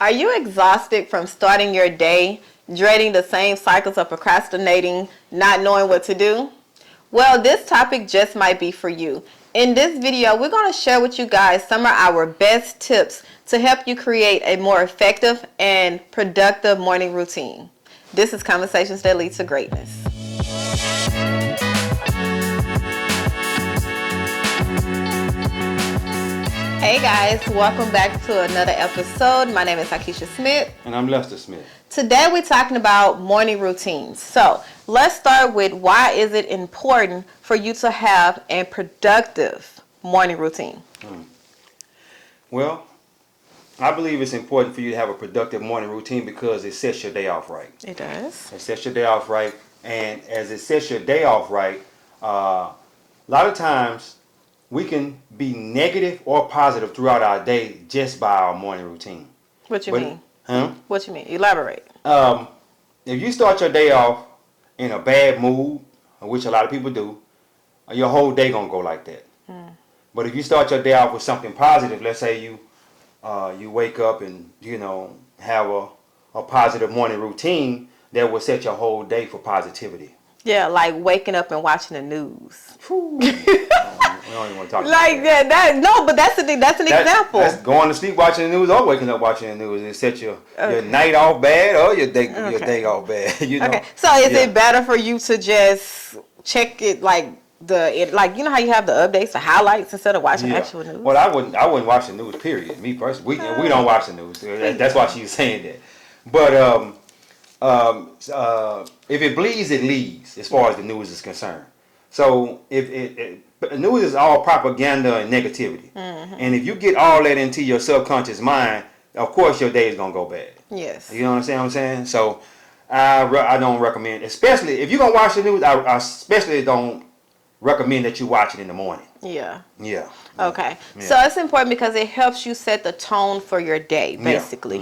Are you exhausted from starting your day, dreading the same cycles of procrastinating, not knowing what to do? Well, this topic just might be for you. In this video, we're going to share with you guys some of our best tips to help you create a more effective and productive morning routine. This is Conversations That Lead to Greatness. Hey guys, welcome back to another episode. My name is Akeisha Smith. And I'm Lester Smith. Today we're talking about morning routines. So let's start with why is it important for you to have a productive morning routine? Well, I believe it's important for you to have a productive morning routine because it sets your day off right. It does. It sets your day off right. And as it sets your day off right, a lot of times we can be negative or positive throughout our day just by our morning routine. What you mean? Huh? What you mean? Elaborate. If you start your day off in a bad mood, which a lot of people do, your whole day gonna go like that. But if you start your day off with something positive, let's say you wake up and have a positive morning routine, that will set your whole day for positivity. Yeah, like waking up and watching the news. We don't even want to talk like about that. No, but that's an example. That's going to sleep watching the news or waking up watching the news. It set your night off bad or your day off bad. Okay. So is it better for you to just check it like you know how you have the updates, the highlights instead of watching actual news? Well, I wouldn't watch the news. Period. Me personally, we don't watch the news. That's why she's saying that. But if it bleeds, it leads. As far as the news is concerned. So if the news is all propaganda and negativity, and if you get all that into your subconscious mind, of course your day is gonna go bad. Yes. You know what I'm saying? So I don't recommend, especially if you're gonna watch the news. I especially don't recommend that you watch it in the morning. Yeah. Yeah. Okay. Yeah. So it's important because it helps you set the tone for your day, basically.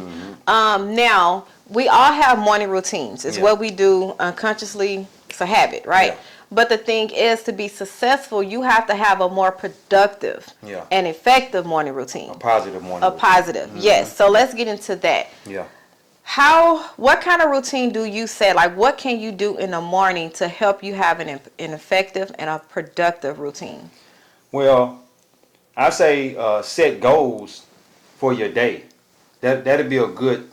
Yeah. Now we all have morning routines. It's what we do unconsciously. It's a habit, right? Yeah. But the thing is, to be successful, you have to have a more productive and effective morning routine. A positive morning routine. Positive, yes. So let's get into that. Yeah. What kind of routine do you set? Like, what can you do in the morning to help you have an effective and a productive routine? Well, I say set goals for your day. That'd be a good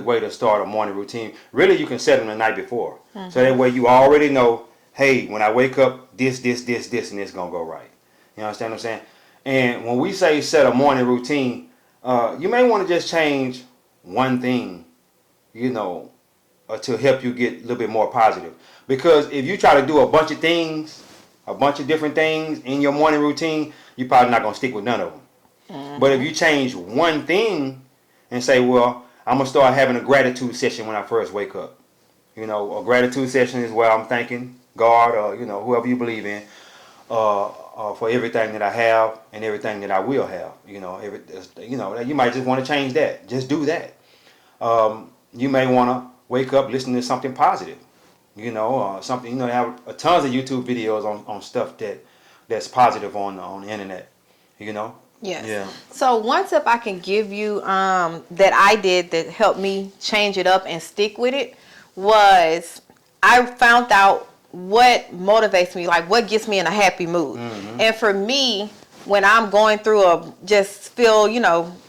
way to start a morning routine. Really, you can set them the night before, so that way you already know. Hey, when I wake up, this, and this gonna go right. You understand what I'm saying? And when we say set a morning routine, you may want to just change one thing, to help you get a little bit more positive. Because if you try to do a bunch of different things in your morning routine, you're probably not gonna stick with none of them. But if you change one thing and say, well, I'm gonna start having a gratitude session when I first wake up. A gratitude session is where I'm thanking God or whoever you believe in for everything that I have and everything that I will have. You might just want to change that. Just do that. You may want to wake up listening to something positive. Something. They have tons of YouTube videos on stuff that's positive on the internet. Yes. Yeah. So one tip I can give you that I did that helped me change it up and stick with it was I found out what motivates me, like what gets me in a happy mood. And for me, when I'm going through just feel,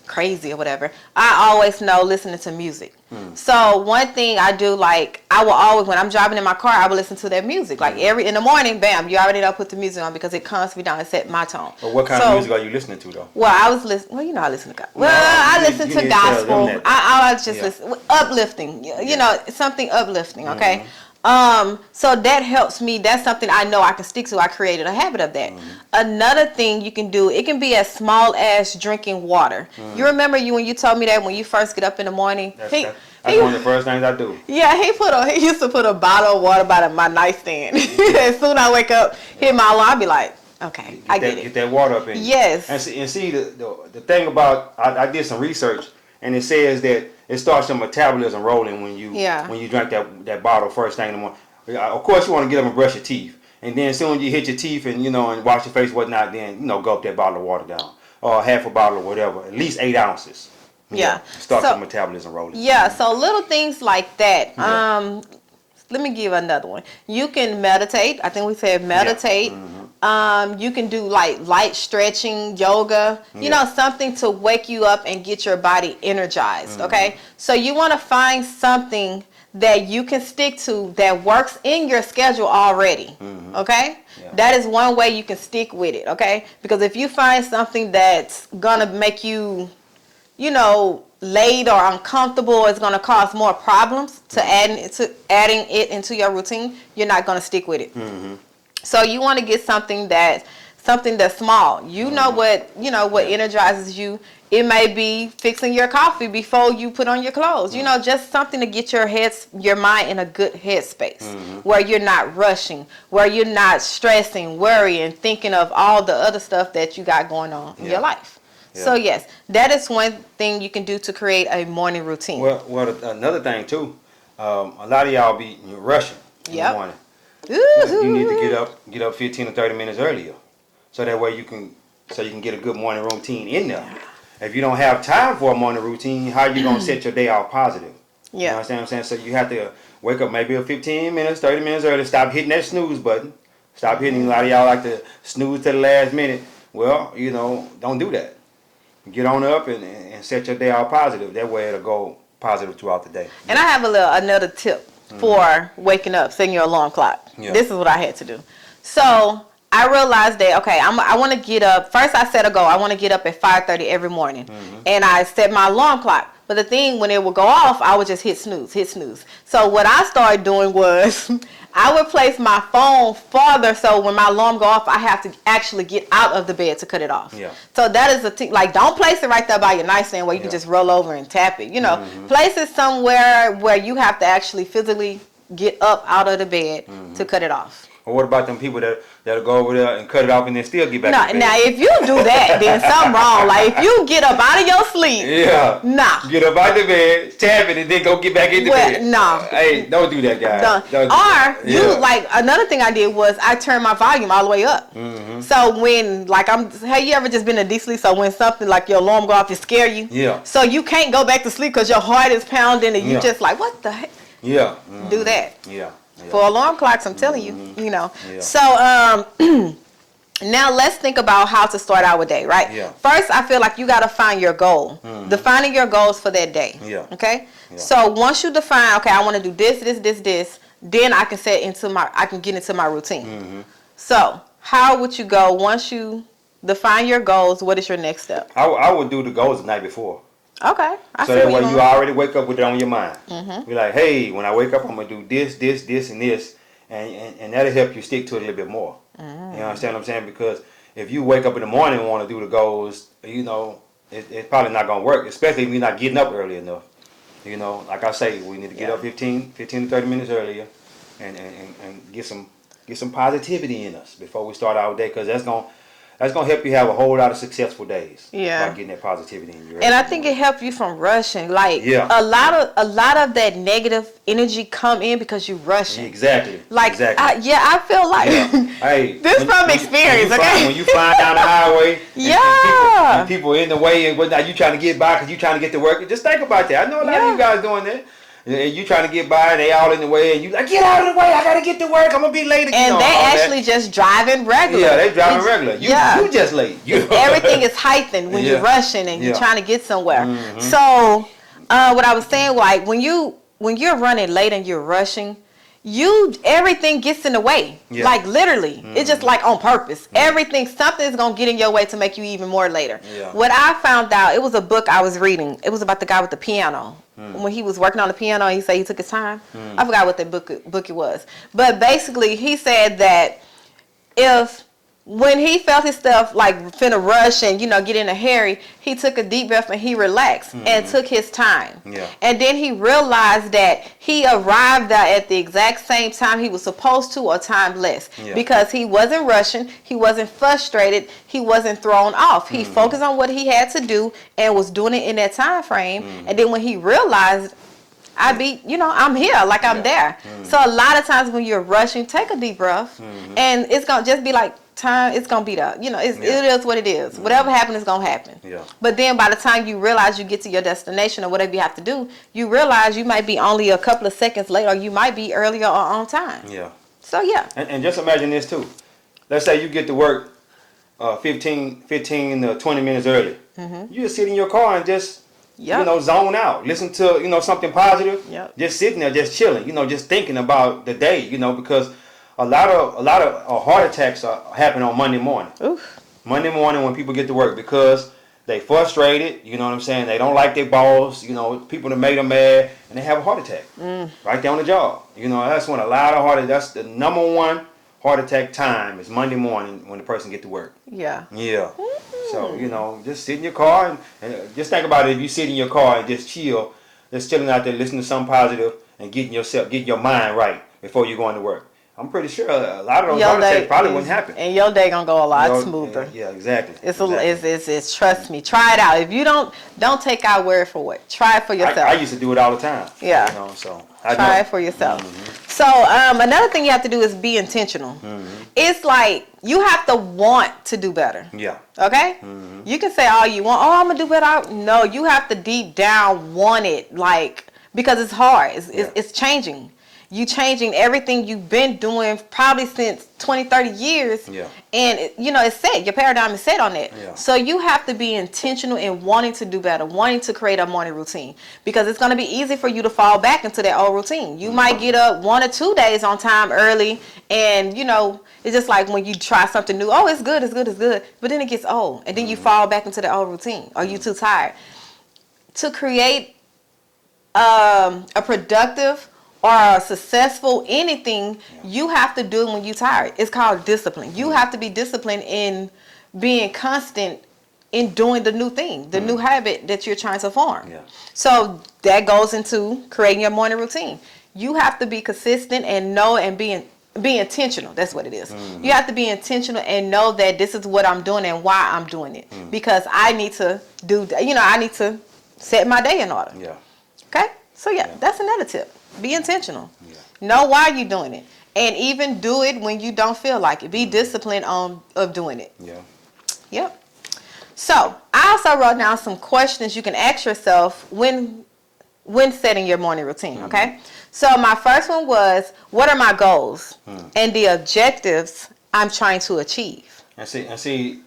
crazy or whatever, I always know listening to music. So one thing I do, like I will always, when I'm driving in my car, I will listen to that music. Like in the morning, bam, you already know, put the music on because it calms me down and set my tone. But what kind of music are you listening to though? Well, I was listening. I listen to I listen to gospel. I just listen uplifting. Something uplifting. Okay. So that helps me. That's something I know I can stick to. I created a habit of that. Another thing you can do, it can be as small as drinking water. You remember when you told me that when you first get up in the morning? That's one of the first things I do. Yeah, he used to put a bottle of water by my nightstand. As soon as I wake up, hit my alarm, I be like, okay, I get it. Get that water up in you. Yes. And see the thing about, I did some research, and it says that it starts your metabolism rolling when you drink that bottle first thing in the morning. Of course, you want to get up and brush your teeth. And then as soon as you hit your teeth and and wash your face, whatnot, then go up that bottle of water down, or half a bottle or whatever, at least 8 ounces. Yeah. Start So- the metabolism rolling. Yeah, so little things like that. Yeah. Let me give another one. You can meditate. I think we said meditate. You can do like light stretching, yoga, you know, something to wake you up and get your body energized. Okay. So you want to find something that you can stick to that works in your schedule already. Okay. Yeah. That is one way you can stick with it. Okay. Because if you find something that's gonna make you, you know, late or uncomfortable, it's going to cause more problems to adding it into your routine, you're not going to stick with it. So you want to get something that's small. You know what energizes you. It may be fixing your coffee before you put on your clothes. You know, just something to get your mind in a good headspace where you're not rushing, where you're not stressing, worrying, thinking of all the other stuff that you got going on in your life. Yeah. So yes, that is one thing you can do to create a morning routine. Well, another thing too, a lot of y'all be rushing in the morning. You need to get up 15 or 30 minutes earlier, so that way you can get a good morning routine in there. If you don't have time for a morning routine, how are you gonna set your day off positive? You know what I'm saying? So you have to wake up maybe 15 minutes, 30 minutes early. Stop hitting that snooze button. Stop hitting. A lot of y'all like to snooze to the last minute. Well, you know, don't do that. Get on up and set your day off positive. That way it'll go positive throughout the day. And I have another tip for waking up, setting your alarm clock. Yeah. This is what I had to do. So I realized that, okay, I want to get up. First I set a goal. I want to get up at 5:30 every morning. And I set my alarm clock. But the thing, when it would go off, I would just hit snooze. So what I started doing was I would place my phone farther, so when my alarm go off, I have to actually get out of the bed to cut it off. Yeah. So that is like, don't place it right there by your nightstand where you can just roll over and tap it. You know, place it somewhere where you have to actually physically get up out of the bed to cut it off. Or what about them people that'll go over there and cut it off and then still get back to bed? Now if you do that, then something wrong. Like if you get up out of your sleep, get up out the bed, tap it, and then go get back in the bed. Hey, don't do that, guys. Like another thing I did was I turned my volume all the way up. So when have you ever just been in deep sleep? So when something like your alarm go off, it scare you. Yeah. So you can't go back to sleep because your heart is pounding and you just like, what the heck? Yeah. Do that. Yeah. For alarm clocks, I'm telling you, you know. Yeah. So now let's think about how to start our day, right? Yeah. First, I feel like you got to find your goal. Defining your goals for that day. Yeah. Okay? Yeah. So once you define, okay, I want to do this, then I can get into my routine. So how would you go once you define your goals? What is your next step? I would do the goals the night before. Okay. So that way you already wake up with it on your mind. You're like, hey, when I wake up, I'm going to do this, and this. And that'll help you stick to it a little bit more. You understand what I'm saying? Because if you wake up in the morning and want to do the goals, you know, it's probably not going to work, especially if you're not getting up early enough. You know, like I say, we need to get up 15 to 30 minutes earlier and get some positivity in us before we start our day, because that's going to help you have a whole lot of successful days. Yeah. By getting that positivity in your head. And I think it helps you from rushing. Like a lot of that negative energy come in because you rushing. Exactly. Like I feel like hey, this from experience. When you fly down the highway, and people in the way and whatnot, you trying to get by because you trying to get to work. Just think about that. I know a lot of you guys doing that. And you trying to get by, and they all in the way, and you like, get out of the way, I gotta get to work, I'm gonna be late again. And they actually just driving regular. Yeah, they driving regular. You just late. Everything is heightened when you're rushing and you're trying to get somewhere. So what I was saying, like when you're running late and you're rushing, everything gets in the way. Like literally. It's just like on purpose. Something is gonna get in your way to make you even more later. What I found out, it was a book I was reading. It was about the guy with the piano. When he was working on the piano, he said he took his time. I forgot what that book it was. But basically he said that when he felt his stuff like finna rush and get in a hurry, he took a deep breath and he relaxed and took his time. And then he realized that he arrived there at the exact same time he was supposed to, or time less, because he wasn't rushing, he wasn't frustrated, he wasn't thrown off. He focused on what he had to do and was doing it in that time frame. And then when he realized, I be, I'm here, like I'm there. So a lot of times when you're rushing, take a deep breath, and it's gonna just be like time. It's gonna be the, it is what it is. Whatever happens is gonna happen. Yeah. But then by the time you realize you get to your destination or whatever you have to do, you realize you might be only a couple of seconds late, or you might be earlier or on time. Yeah. So yeah. And just imagine this too. Let's say you get to work 15 to 20 minutes early. You just sit in your car and just zone out. Listen to something positive. Yep. Just sitting there, just chilling. Just thinking about the day. Because a lot of heart attacks happen on Monday morning. Oof. Monday morning when people get to work because they frustrated. You know what I'm saying? They don't like their boss. People that made them mad, and they have a heart attack right there on the job. That's when a lot of that's the number one heart attack time is Monday morning when the person get to work. Yeah. Yeah. So, just sit in your car and just think about it. If you sit in your car and just chill, just chilling out there, listening to something positive and getting your mind right before you go into work. I'm pretty sure a lot of those heart attacks probably wouldn't happen. And your day gonna go a lot smoother. Yeah, exactly. It's trust me. Try it out. If you don't take our word for it. Try it for yourself. I used to do it all the time. Yeah. So try it for yourself. So another thing you have to do is be intentional. It's like you have to want to do better. Yeah. Okay? You can say all you want. Oh, I'm gonna do better. No, you have to deep down want it, because it's hard. It's changing. You changing everything you've been doing probably since 20, 30 years. Yeah. And, it's set. Your paradigm is set on it. Yeah. So you have to be intentional in wanting to do better, wanting to create a morning routine. Because it's going to be easy for you to fall back into that old routine. You might get up 1 or 2 days on time early. And, it's just like when you try something new. Oh, it's good, it's good, it's good. But then it gets old. And then you fall back into the old routine. Or you're too tired. To create a productive or successful anything, you have to do it when you're tired. It's called discipline. You have to be disciplined in being constant in doing the new thing, the new habit that you're trying to form. Yeah. So that goes into creating your morning routine. You have to be consistent and know and be intentional. That's what it is. You have to be intentional and know that this is what I'm doing and why I'm doing it. Because I need to I need to set my day in order. Yeah. Okay? So that's another tip. Be intentional. Yeah. Know why you're doing it. And even do it when you don't feel like it. Be disciplined of doing it. Yeah. Yep. So I also wrote down some questions you can ask yourself when setting your morning routine. Okay. So my first one was, what are my goals and the objectives I'm trying to achieve? And see,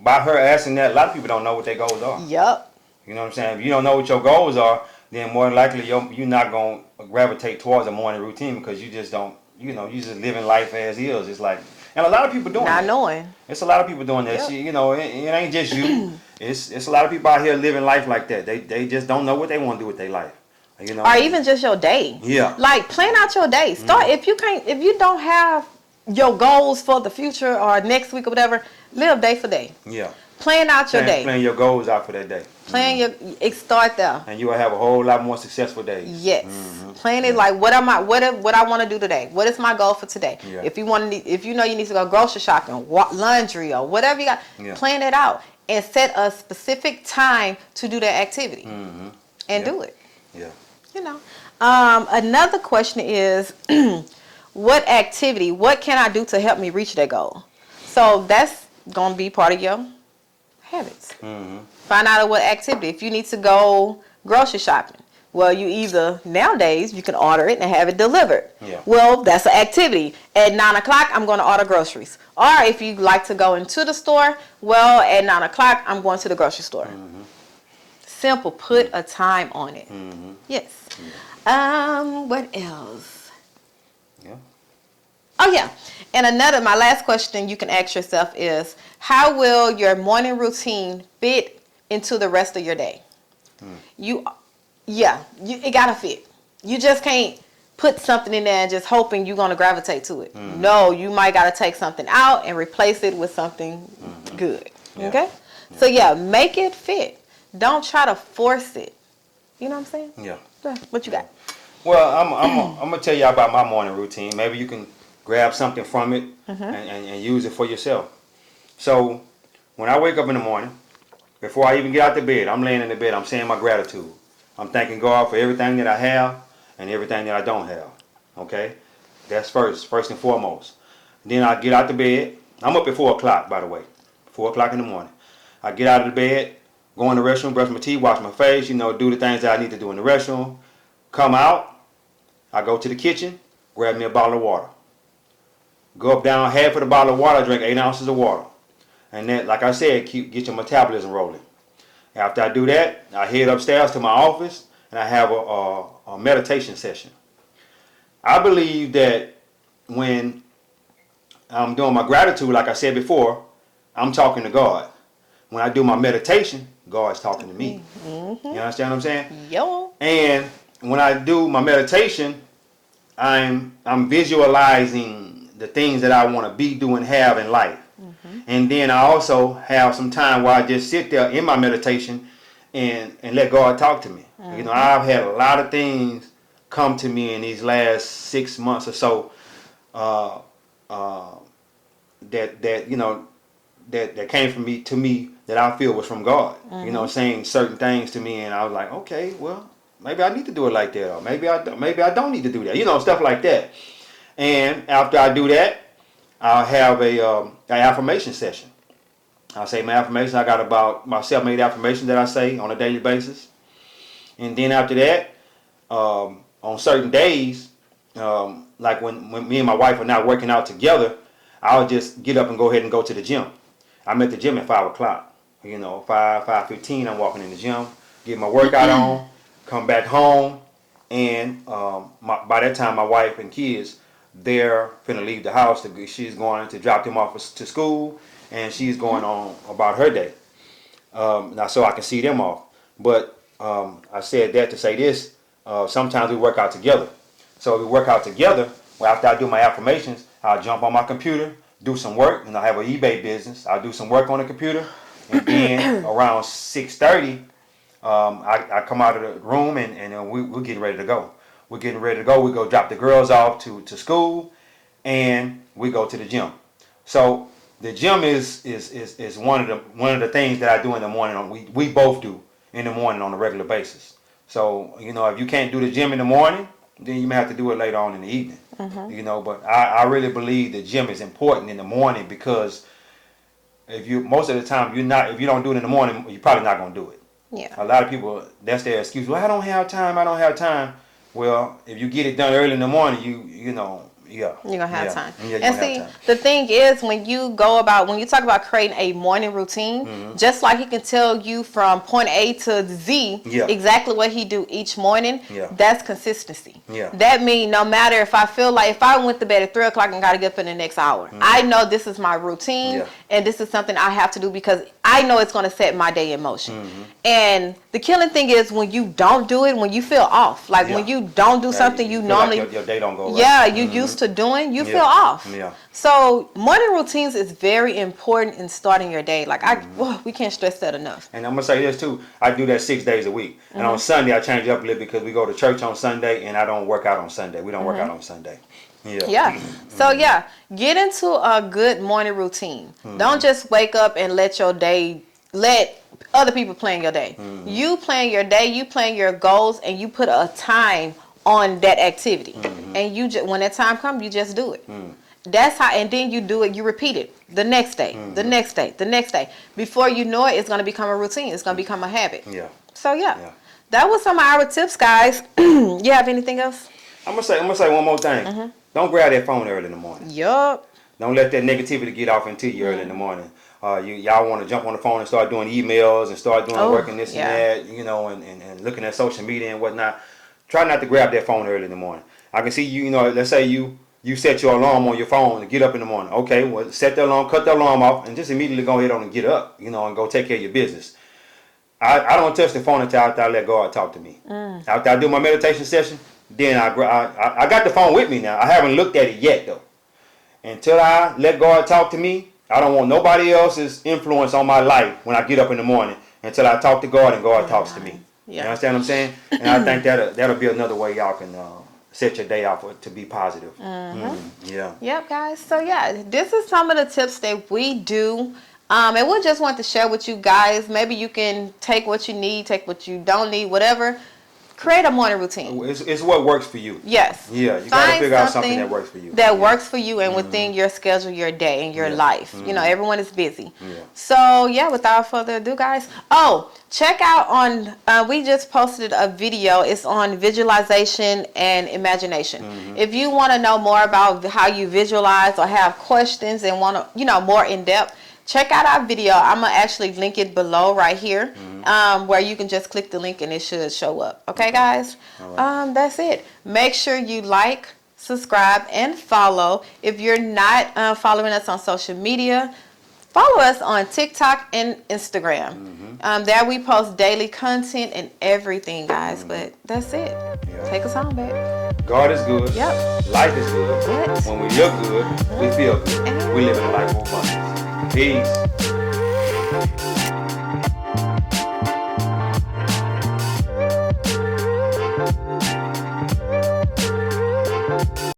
by her asking that, a lot of people don't know what their goals are. Yep. You know what I'm saying? If you don't know what your goals are, then more than likely you're not going to gravitate towards a morning routine because you just don't, you just living life as is. It's like, and a lot of people doing Not that. knowing. It's a lot of people doing that. Yep. See, it ain't just you. It's a lot of people out here living life like that. They just don't know what they want to do with their life. Or even just your day. Yeah. Like plan out your day. Start if you don't have your goals for the future or next week or whatever, live day for day. Yeah. Plan out your day. Plan your goals out for that day. Start there. And you will have a whole lot more successful days. Yes. Plan it like what I want to do today. What is my goal for today? Yeah. If you know you need to go grocery shopping, laundry or whatever you got, plan it out and set a specific time to do that activity and do it. Yeah. Another question is what can I do to help me reach that goal? So that's going to be part of your habits. Find out what activity. If you need to go grocery shopping, well, nowadays you can order it and have it delivered. Yeah. Well, that's an activity. At 9 o'clock, I'm going to order groceries. Or if you like to go into the store, well, at 9 o'clock, I'm going to the grocery store. Simple. Put a time on it. Yes. What else? Yeah. Oh, yeah. And my last question you can ask yourself is, how will your morning routine fit into the rest of your day? It got to fit. You just can't put something in there and just hoping you're going to gravitate to it. No, you might got to take something out and replace it with something good. Yeah. Okay? So, make it fit. Don't try to force it. You know what I'm saying? Yeah. What you got? Well, I'm gonna tell you about my morning routine. Maybe you can grab something from it and use it for yourself. So when I wake up in the morning, before I even get out the bed, I'm laying in the bed, I'm saying my gratitude. I'm thanking God for everything that I have and everything that I don't have. Okay? That's first and foremost. Then I get out the bed. I'm up at 4 o'clock, by the way. 4 o'clock in the morning. I get out of the bed, go in the restroom, brush my teeth, wash my face, do the things that I need to do in the restroom. Come out, I go to the kitchen, grab me a bottle of water. Go up down half of the bottle of water, drink 8 ounces of water. And that, like I said, get your metabolism rolling. After I do that, I head upstairs to my office and I have a meditation session. I believe that when I'm doing my gratitude, like I said before, I'm talking to God. When I do my meditation, God's talking to me. Mm-hmm. You understand what I'm saying? Yo. And when I do my meditation, I'm visualizing the things that I want to be, do, and have in life. Mm-hmm. And then I also have some time where I just sit there in my meditation and let God talk to me. Mm-hmm. I've had a lot of things come to me in these last 6 months or so that came from me to me that I feel was from God. Mm-hmm. Saying certain things to me, and I was like, okay, well, maybe I need to do it like that, or maybe I don't need to do that. Stuff like that. And after I do that, I'll have an affirmation session. I'll say my affirmation. I got about my 7-8 affirmations that I say on a daily basis. And then after that, on certain days, like when me and my wife are not working out together, I'll just get up and go ahead and go to the gym. I'm at the gym at 5 o'clock. 5:15, I'm walking in the gym, get my workout on, come back home, and by that time, my wife and kids, they're finna leave the house. She's going to drop them off to school, and she's going on about her day. Now, so I can see them off. But I said that to say this. Sometimes we work out together. So we work out together. Well, after I do my affirmations, I'll jump on my computer, do some work, and I have an eBay business. I'll do some work on the computer, and then around 6:30, I come out of the room and we're getting ready to go. We're getting ready to go. We go drop the girls off to school, and we go to the gym. So the gym is one of the things that I do in the morning. We both do in the morning on a regular basis. So if you can't do the gym in the morning, then you may have to do it later on in the evening. Mm-hmm. But I really believe the gym is important in the morning, because most of the time if you don't do it in the morning, you're probably not gonna do it. Yeah. A lot of people, that's their excuse. Well, I don't have time. Well, if you get it done early in the morning, You're gonna have time. Yeah, And see, the thing is, when you talk about creating a morning routine, just like he can tell you from point A to Z exactly what he do each morning, that's consistency. Yeah. That means no matter if I went to bed at 3 o'clock and got to get up in the next hour, I know this is my routine and this is something I have to do because I know it's going to set my day in motion. And the killing thing is when you don't do it, when you feel off, like when you don't do something you normally, like your day don't go right. Yeah, you used to doing, you feel off. Yeah. So morning routines is very important in starting your day. Like we can't stress that enough. And I'm gonna say this too. I do that 6 days a week, and on Sunday I change it up a little because we go to church on Sunday, and I don't work out on Sunday. We don't work out on Sunday. Yeah. So get into a good morning routine. Don't just wake up and let other people plan your day. You plan your day, you plan your goals, and you put a time on that activity. And when that time comes, you just do it. That's how, and then you do it, you repeat it the next day, the next day, the next day. Before you know it, it's going to become a routine. It's going to become a habit. Yeah. So that was some of our tips, guys. You have anything else? I'm gonna say one more thing. Don't grab that phone early in the morning. Yup. Don't let that negativity get off into you early in the morning. Y'all want to jump on the phone and start doing emails and start doing work and this and that, and looking at social media and whatnot. Try not to grab that phone early in the morning. I can see let's say you set your alarm on your phone to get up in the morning. Okay, well, set the alarm, cut the alarm off, and just immediately go ahead on and get up, and go take care of your business. I don't touch the phone until after I let God talk to me. After I do my meditation session, then I got the phone with me now. I haven't looked at it yet, though. Until I let God talk to me, I don't want nobody else's influence on my life when I get up in the morning until I talk to God and God talks to me. You understand what I'm saying? And I think that'll be another way y'all can set your day out to be positive. Yeah. Yep, guys. So this is some of the tips that we do. And we just want to share with you guys. Maybe you can take what you need, take what you don't need, whatever. Create a morning routine. It's what works for you. Yes. Yeah, you got to figure out something that works for you. That works for you and within your schedule, your day, and your life. You know, everyone is busy. Yeah. So, yeah, without further ado, guys. Oh, check out on, we just posted a video. It's on visualization and imagination. If you want to know more about how you visualize or have questions and want to, you know, more in depth, check out our video. I'm going to actually link it below right here, where you can just click the link and it should show up. Okay, guys? Right. That's it. Make sure you like, subscribe, and follow. If you're not following us on social media, follow us on TikTok and Instagram. There we post daily content and everything, guys. But that's it. Yeah. Take us home, babe. God is good. Yep. Life is good. Yes. When we look good, we feel good. We live in a life of abundance. Peace.